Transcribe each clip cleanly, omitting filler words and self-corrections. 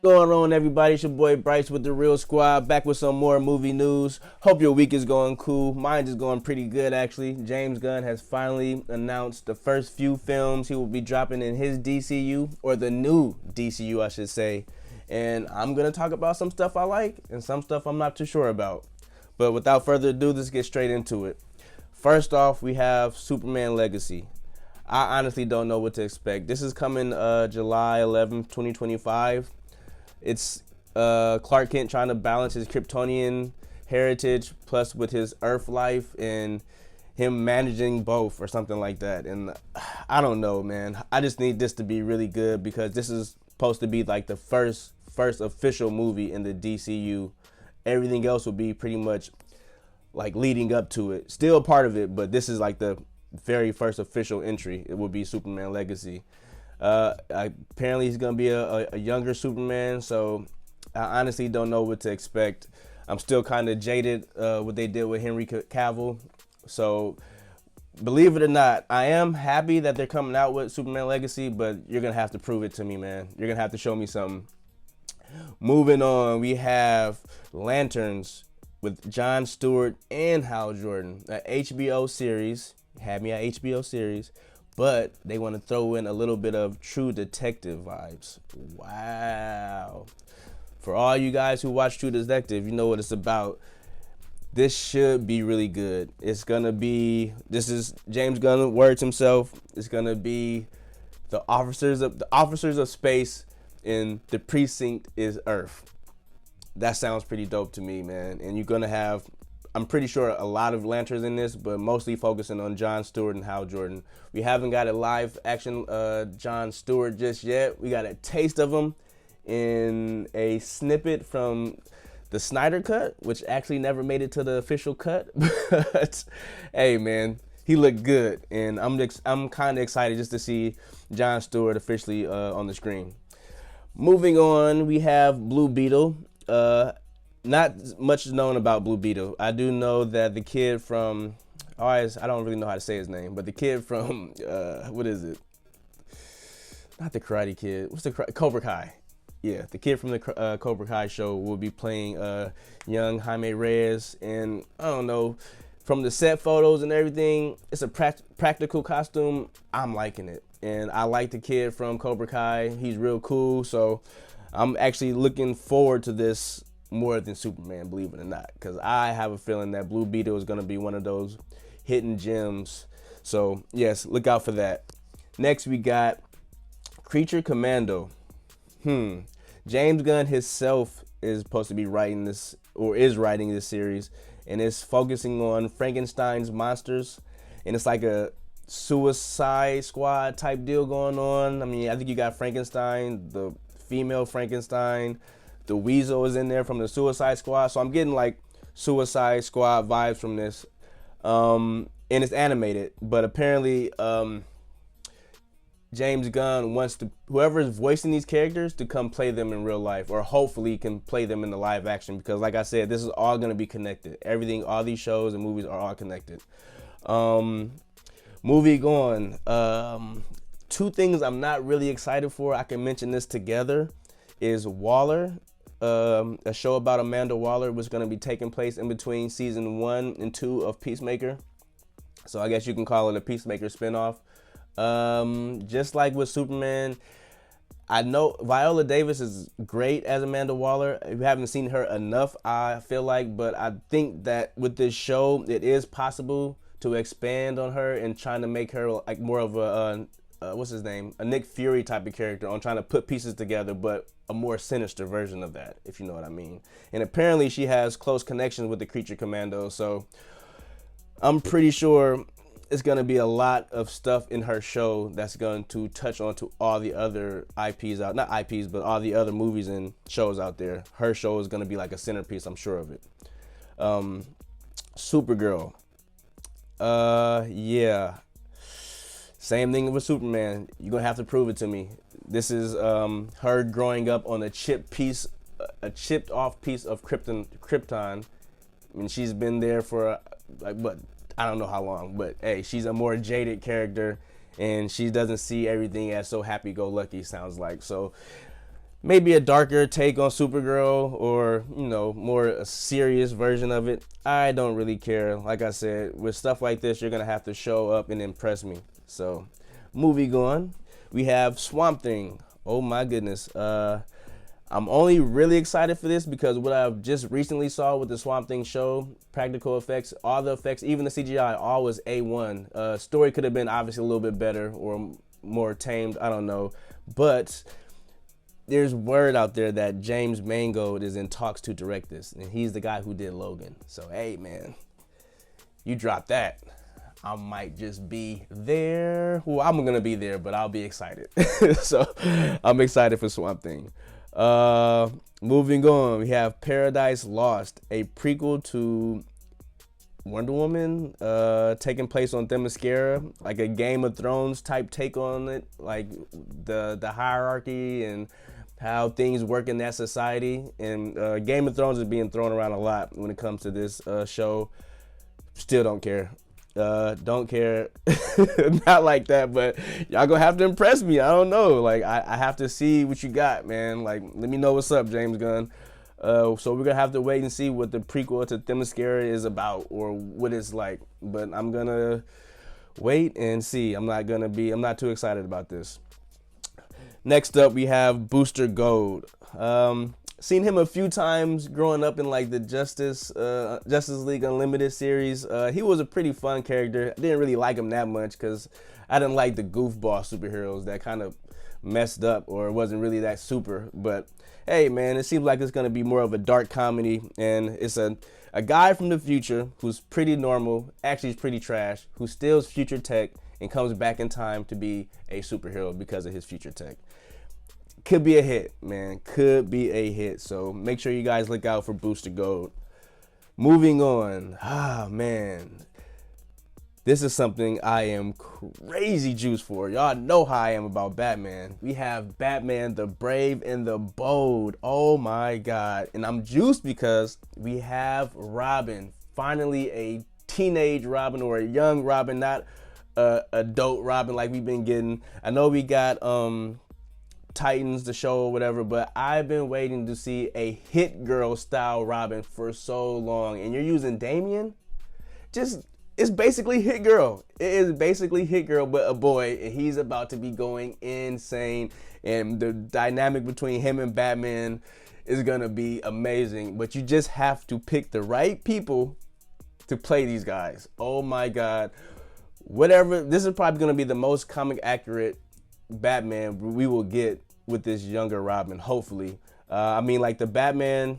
Going on, everybody? It's your boy Bryce with the Real Squad, back with some more movie news. Hope your week is going cool. Mine is going pretty good, actually. James Gunn has finally announced the first few films he will be dropping in his DCU, or the new DCU, I should say. And I'm going to talk about some stuff I like and some stuff I'm not too sure about. But without further ado, let's get straight into it. First off, we have Superman Legacy. I honestly don't know what to expect. This is coming July 11th, 2025. It's Clark Kent trying to balance his Kryptonian heritage plus with his Earth life and him managing both or something like that. And I don't know, man. I just need this to be really good because this is supposed to be like the first official movie in the DCU. Everything else will be pretty much like leading up to it. Still a part of it, but this is like the very first official entry. It will be Superman Legacy. Apparently he's gonna be a younger Superman, so I honestly don't know what to expect. I'm still kind of jaded what they did with Henry Cavill, so believe it or not, I am happy that they're coming out with Superman Legacy, but you're gonna have to prove it to me, man. You're gonna have to show me something. Moving on, we have Lanterns with Jon Stewart and Hal Jordan, an HBO series. Had me an HBO series. But they want to throw in a little bit of True Detective vibes. Wow. For all you guys who watch True Detective, you know what it's about. This should be really good. This is James Gunn words himself. It's going to be the officers of space and the precinct is Earth. That sounds pretty dope to me, man. And you're going to have, I'm pretty sure, a lot of lanterns in this, but mostly focusing on Jon Stewart and Hal Jordan. We haven't got a live action Jon Stewart just yet. We got a taste of him in a snippet from the Snyder Cut, which actually never made it to the official cut. But hey, man, he looked good, and I'm kind of excited just to see Jon Stewart officially on the screen. Moving on, we have Blue Beetle. Not much known about Blue Beetle. I do know that the kid from, I don't really know how to say his name, but the kid from, what is it? Not the Karate Kid. What's the Cobra Kai? Yeah, the kid from the Cobra Kai show will be playing young Jaime Reyes. And I don't know, from the set photos and everything, it's a practical costume. I'm liking it. And I like the kid from Cobra Kai. He's real cool. So I'm actually looking forward to this more than Superman, believe it or not, because I have a feeling that Blue Beetle is going to be one of those hidden gems. So yes, look out for that. Next, we got Creature Commando. James Gunn himself is supposed to be writing this, or is writing this series, and it's focusing on Frankenstein's monsters, and it's like a Suicide Squad type deal going on. I mean, I think you got Frankenstein, the female Frankenstein, the Weasel is in there from the Suicide Squad. So I'm getting like Suicide Squad vibes from this. And it's animated. But apparently James Gunn wants whoever is voicing these characters to come play them in real life. Or hopefully can play them in the live action. Because like I said, this is all going to be connected. Everything, all these shows and movies are all connected. Moving on. Two things I'm not really excited for. I can mention this together. Is Waller. A show about Amanda Waller was going to be taking place in between season 1 and 2 of Peacemaker. So I guess you can call it a Peacemaker spinoff. Just like with Superman, I know Viola Davis is great as Amanda Waller. We haven't seen her enough, I feel like, but I think that with this show, it is possible to expand on her and trying to make her like more of a what's his name? A Nick Fury type of character on trying to put pieces together, but a more sinister version of that, if you know what I mean. And apparently she has close connections with the Creature Commando, so I'm pretty sure it's going to be a lot of stuff in her show that's going to touch on to all the other IPs out, not IPs, but all the other movies and shows out there. Her show is going to be like a centerpiece, I'm sure of it. Supergirl. Yeah. Same thing with Superman. You're going to have to prove it to me. This is her growing up on a chipped off piece of Krypton. I mean, she's been there for like what I don't know how long, but hey, she's a more jaded character, and she doesn't see everything as so happy-go-lucky, sounds like. So maybe a darker take on Supergirl, or more a serious version of it. I don't really care. Like I said, with stuff like this, you're gonna have to show up and impress me. So, movie going, we have Swamp Thing. Oh my goodness. I'm only really excited for this because what I've just recently saw with the Swamp Thing show, practical effects, all the effects, even the CGI, all was A1. Story could have been obviously a little bit better or more tamed, I don't know. But there's word out there that James Mangold is in talks to direct this, and he's the guy who did Logan. So, hey, man, you drop that, I might just be there. Well, I'm going to be there, but I'll be excited. So, I'm excited for Swamp Thing. Moving on, we have Paradise Lost, a prequel to Wonder Woman, taking place on Themyscira, like a Game of Thrones type take on it, like the hierarchy and how things work in that society. And Game of Thrones is being thrown around a lot when it comes to this show. Still don't care. Don't care. Not like that, but y'all gonna have to impress me. I don't know. Like, I have to see what you got, man. Like, let me know what's up, James Gunn. So we're gonna have to wait and see what the prequel to Themyscira is about or what it's like. But I'm gonna wait and see. I'm not too excited about this. Next up, we have Booster Gold. Seen him a few times growing up in like the Justice League Unlimited series. He was a pretty fun character. I didn't really like him that much because I didn't like the goofball superheroes that kind of messed up or wasn't really that super. But hey, man, it seems like it's going to be more of a dark comedy, and it's a guy from the future who's pretty normal, actually is pretty trash, who steals future tech and comes back in time to be a superhero because of his future tech. Could be a hit, man. Could be a hit. So make sure you guys look out for Booster Gold. Moving on. Man. This is something I am crazy juiced for. Y'all know how I am about Batman. We have Batman the Brave and the Bold. Oh my God. And I'm juiced because we have Robin. Finally a teenage Robin or a young Robin, not a adult Robin like we've been getting. I know we got Titans, the show or whatever, but I've been waiting to see a Hit Girl style Robin for so long. And you're using Damian? It's basically Hit Girl. It is basically Hit Girl, but a boy, and he's about to be going insane. And the dynamic between him and Batman is gonna be amazing. But you just have to pick the right people to play these guys. Oh my God. Whatever, this is probably gonna be the most comic accurate Batman we will get with this younger Robin, hopefully. I mean, like the Batman,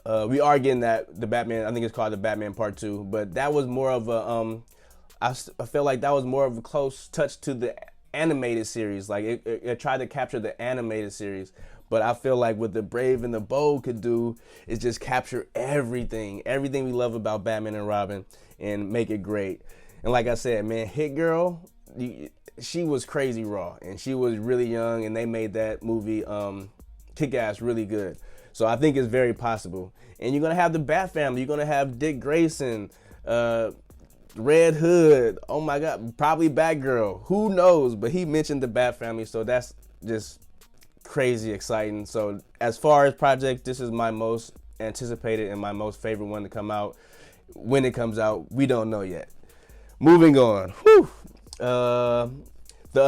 we are getting the Batman, I think it's called the Batman Part 2, but that was more of a, I feel like that was more of a close touch to the animated series. Like it tried to capture the animated series, but I feel like what the Brave and the Bold could do is just capture everything we love about Batman and Robin and make it great. And like I said, man, Hit Girl, she was crazy raw, and she was really young, and they made that movie Kick-Ass really good. So I think it's very possible. And you're gonna have the Bat family. You're gonna have Dick Grayson, Red Hood. Oh my God, probably Batgirl. Who knows? But he mentioned the Bat family, so that's just crazy exciting. So as far as projects, this is my most anticipated and my most favorite one to come out. When it comes out, we don't know yet. Moving on. Whew. The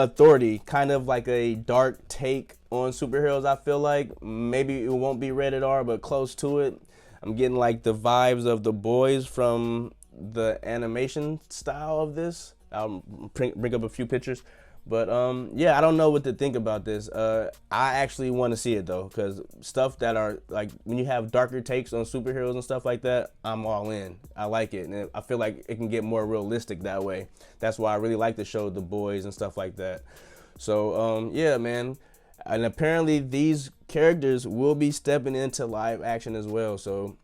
Authority, kind of like a dark take on superheroes. I feel like maybe it won't be rated R, but close to it. I'm getting like the vibes of The Boys from the animation style of this. I'll bring up a few pictures, but yeah, I don't know what to think about this. I actually want to see it though, because stuff that are like when you have darker takes on superheroes and stuff like that, I'm all in. I like it, and I feel like it can get more realistic that way. That's why I really like the show The Boys and stuff like that. So yeah, man. And apparently these characters will be stepping into live action as well. So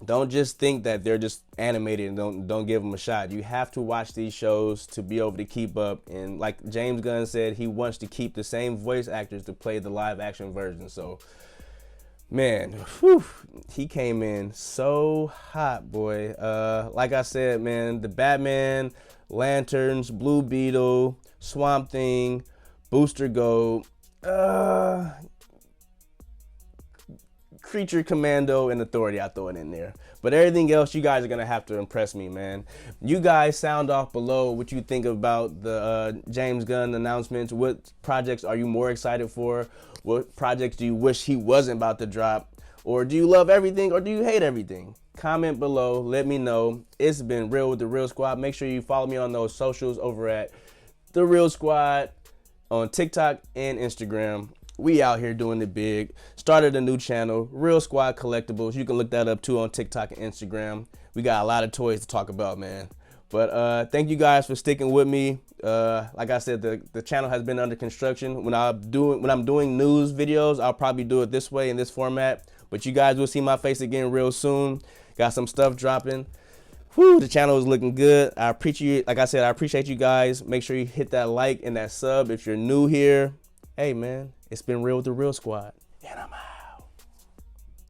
don't just think that they're just animated and don't give them a shot. You have to watch these shows to be able to keep up. And like James Gunn said, he wants to keep the same voice actors to play the live action version. So, man, whew, he came in so hot, boy. Like I said, man, the Batman, Lanterns, Blue Beetle, Swamp Thing, Booster Gold. Creature, Commando, and Authority, I throw it in there. But everything else, you guys are going to have to impress me, man. You guys sound off below what you think about the James Gunn announcements. What projects are you more excited for? What projects do you wish he wasn't about to drop? Or do you love everything or do you hate everything? Comment below. Let me know. It's been Real with the Real Squad. Make sure you follow me on those socials over at The Real Squad on TikTok and Instagram. We out here doing it big. Started a new channel, Real Squad Collectibles. You can look that up too on TikTok and Instagram. We got a lot of toys to talk about, man. But thank you guys for sticking with me. Like I said, the channel has been under construction. When I'm doing news videos, I'll probably do it this way in this format. But you guys will see my face again real soon. Got some stuff dropping. Whew, the channel is looking good. I appreciate, like I said, I appreciate you guys. Make sure you hit that like and that sub if you're new here. Hey man, it's been Real with the Real Squad.